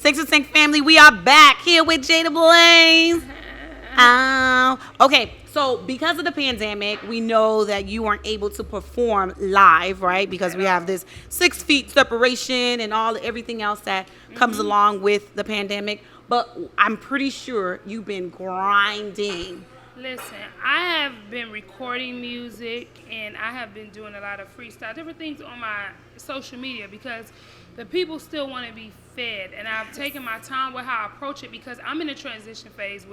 Six and Sync family, we are back here with Jada Blaze. Okay, so because of the pandemic, we know that you weren't able to perform live, right? Because we have this 6 feet separation and everything else that comes along with the pandemic. But I'm pretty sure you've been grinding. Listen, I have been recording music and I have been doing a lot of freestyle, different things on my social media because the people still want to be fed. And I've taken my time with how I approach it because I'm in a transition phase,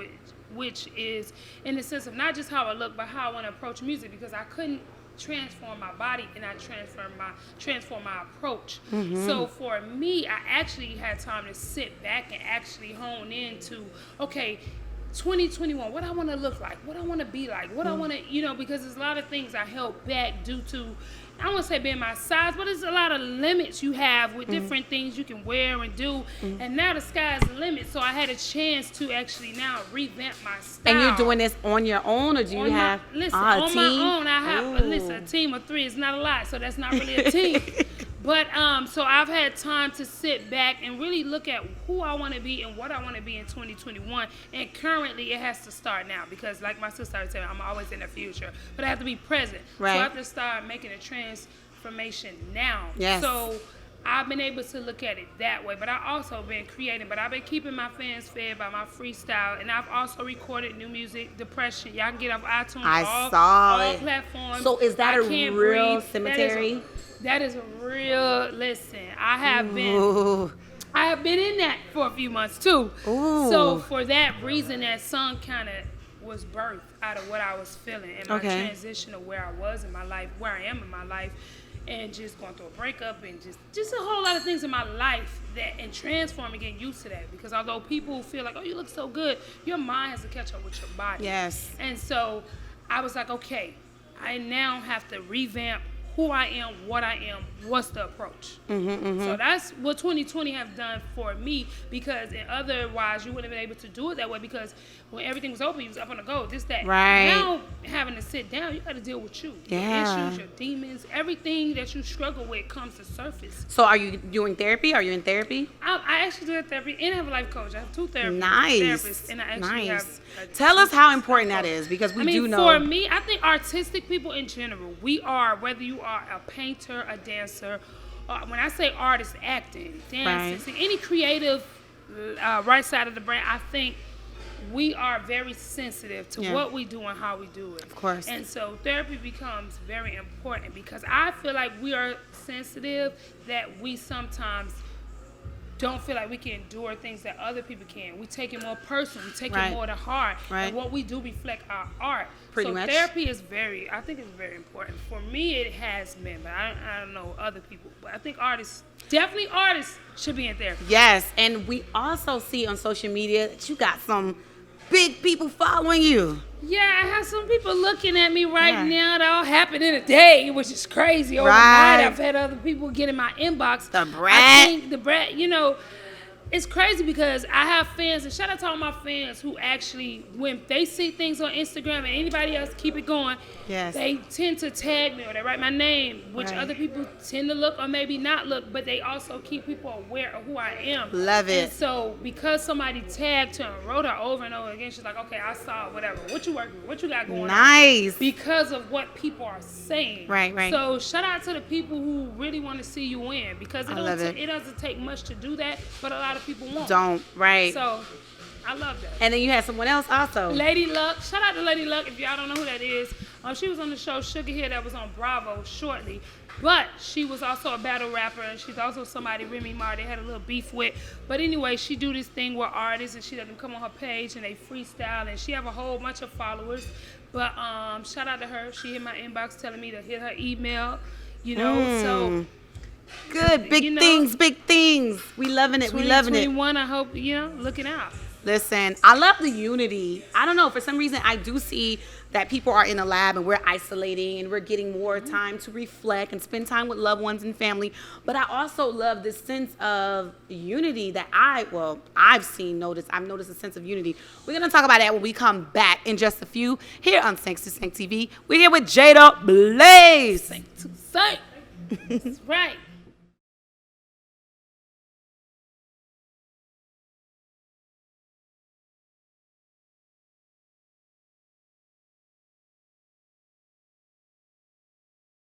which is in the sense of not just how I look, but how I want to approach music because I couldn't transform my body and I transform my approach. So for me, I actually had time to sit back and actually hone into, okay, 2021, what I want to look like, what I want to be like, what I want to, because there's a lot of things I held back due to, I don't want to say being my size, but there's a lot of limits you have with different things you can wear and do. And now the sky's the limit. So I had a chance to actually now revamp my style. And you're doing this on your own, or do you have a team? On my own, I have a team of 3. It's not a lot, so that's not really a team. But so I've had time to sit back and really look at who I want to be and what I want to be in 2021. And currently, it has to start now because, like my sister started saying, I'm always in the future, but I have to be present. Right. So I have to start making a transformation now. Yes. So I've been able to look at it that way, but I've also been creating. But I've been keeping my fans fed by my freestyle, and I've also recorded new music, Depression. Y'all can get off iTunes, all platforms. So is that a real cemetery? That is a real, listen, I have been in that for a few months too. Ooh. So for that reason, that song kind of was birthed out of what I was feeling and my transition of where I was in my life, where I am in my life, and just going through a breakup and just a whole lot of things in my life and transforming, getting used to that. Because although people feel like, oh, you look so good, your mind has to catch up with your body. Yes. And so I was like, okay, I now have to revamp who I am, what I am, what's the approach. So that's what 2020 has done for me because otherwise you wouldn't have been able to do it that way because when everything was open, you was up on the go, this, that. Right. Now having to sit down, you got to deal with you. Your issues, your demons, everything that you struggle with comes to surface. So are you doing therapy? Are you in therapy? I actually do therapy and I have a life coach. I have 2 therapists. Nice. And I actually have Tell us how important that is because we do know. For me, I think artistic people in general, we are, whether you are a painter, a dancer, when I say artist, acting, dancing, any creative right side of the brain, I think we are very sensitive to what we do and how we do it. Of course. And so therapy becomes very important because I feel like we are sensitive that we sometimes don't feel like we can endure things that other people can. We take it more personal. We take it more to heart. Right. And what we do reflect our art. Pretty much. Therapy is I think it's very important. For me, it has been, but I don't know other people. But I think definitely artists should be in therapy. Yes, and we also see on social media that you got some big people following you. Yeah, I have some people looking at me right now. That all happened in a day, which is crazy. Overnight, I've had other people get in my inbox. The brat. I think the brat, it's crazy because I have fans, and shout out to all my fans who actually, when they see things on Instagram and anybody else keep it going, they tend to tag me or they write my name, which other people tend to look or maybe not look, but they also keep people aware of who I am. Love it. And so because somebody tagged her and wrote her over and over again, she's like, okay, I saw whatever. What you working with? What you got going on? Nice. Because of what people are saying. Right. So shout out to the people who really want to see you win because it doesn't take much to do that, but a lot of people won't. So I love that. And then you had someone else also. Lady Luck. Shout out to Lady Luck if y'all don't know who that is. She was on the show Sugar Hill that was on Bravo shortly. But she was also a battle rapper and she's also somebody Remy Ma they had a little beef with. But anyway, she do this thing with artists and she let them come on her page and they freestyle and she have a whole bunch of followers. But shout out to her. She hit my inbox telling me to hit her email, so good. Big things. We loving it. 2021, I hope, looking out. Listen, I love the unity. I don't know. For some reason, I do see that people are in a lab and we're isolating and we're getting more time to reflect and spend time with loved ones and family. But I also love this sense of unity that I've noticed a sense of unity. We're going to talk about that when we come back in just a few here on Seg2 TV. We're here with Jada Blaze. Seg2. That's right.